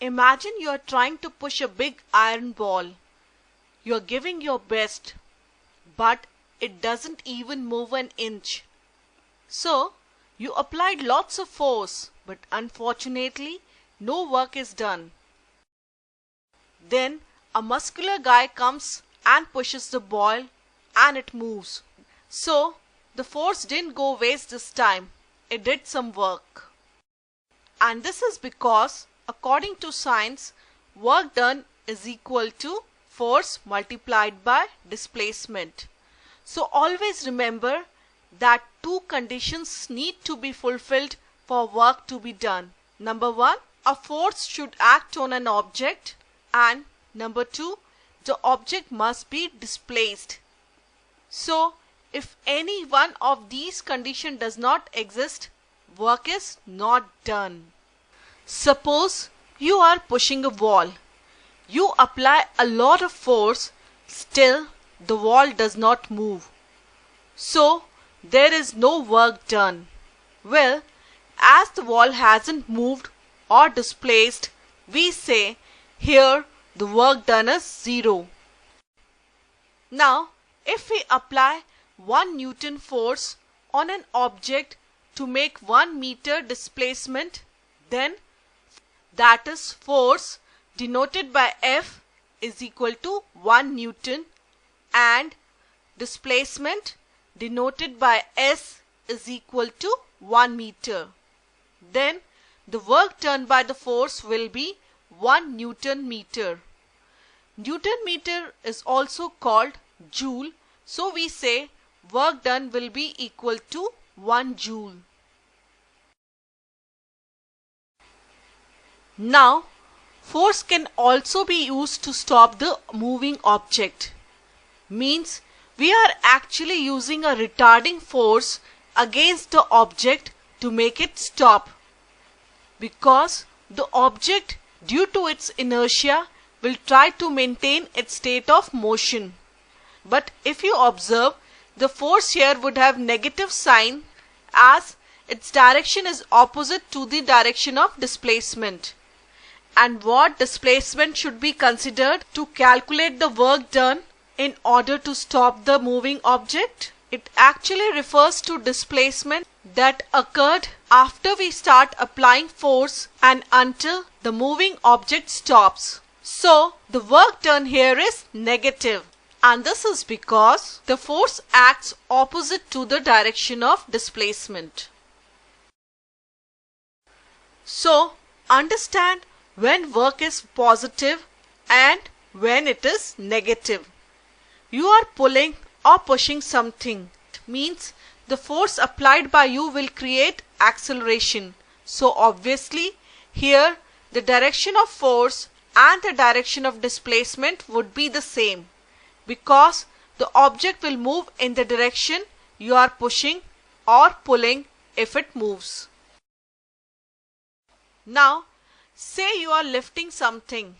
Imagine you are trying to push a big iron ball. You are giving your best, but it doesn't even move an inch. So, you applied lots of force, but unfortunately, no work is done. Then, a muscular guy comes and pushes the ball and it moves. So, the force didn't go waste this time. It did some work. And this is because, according to science, work done is equal to force multiplied by displacement. So always remember that two conditions need to be fulfilled for work to be done. Number one, a force should act on an object, and number two, the object must be displaced. So if any one of these conditions does not exist, work is not done. Suppose you are pushing a wall. You apply a lot of force, still the wall does not move. So there is no work done. Well, as the wall hasn't moved or displaced, we say here the work done is 0. Now, if we apply 1 Newton force on an object to make 1 meter displacement, then that is force denoted by F is equal to 1 Newton and displacement denoted by S is equal to 1 meter. Then the work done by the force will be 1 Newton meter. Newton meter is also called joule, so we say work done will be equal to 1 joule. Now, force can also be used to stop the moving object. Means we are actually using a retarding force against the object to make it stop. Because the object, due to its inertia, will try to maintain its state of motion. But if you observe, the force here would have negative sign as its direction is opposite to the direction of displacement. And what displacement should be considered to calculate the work done in order to stop the moving object? It actually refers to displacement that occurred after we start applying force and until the moving object stops. So the work done here is negative, and this is because the force acts opposite to the direction of displacement. So understand when work is positive and when it is negative. You are pulling or pushing something. It means the force applied by you will create acceleration. So obviously here the direction of force and the direction of displacement would be the same, because the object will move in the direction you are pushing or pulling if it moves. Now, say you are lifting something.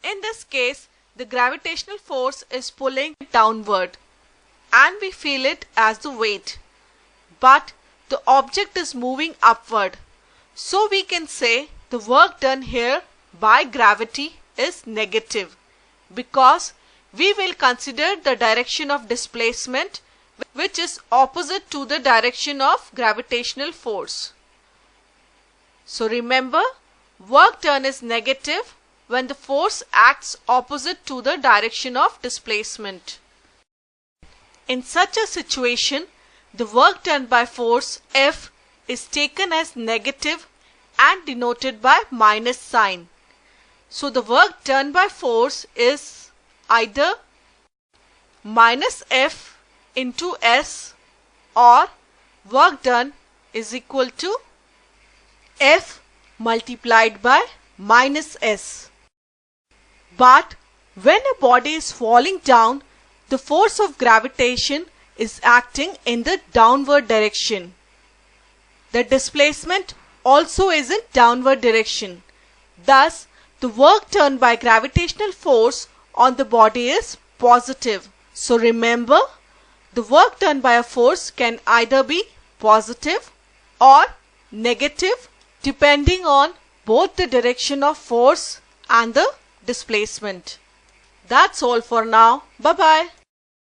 In this case, the gravitational force is pulling downward and we feel it as the weight. But the object is moving upward. So we can say the work done here by gravity is negative, because we will consider the direction of displacement which is opposite to the direction of gravitational force. So remember, work done is negative when the force acts opposite to the direction of displacement. In such a situation, the work done by force F is taken as negative and denoted by minus sign. So the work done by force is either minus F into S, or work done is equal to F multiplied by minus S. But when a body is falling down, the force of gravitation is acting in the downward direction. The displacement also is in downward direction. Thus, the work done by gravitational force on the body is positive. So remember, the work done by a force can either be positive or negative depending on both the direction of force and the displacement. That's all for now. Bye bye.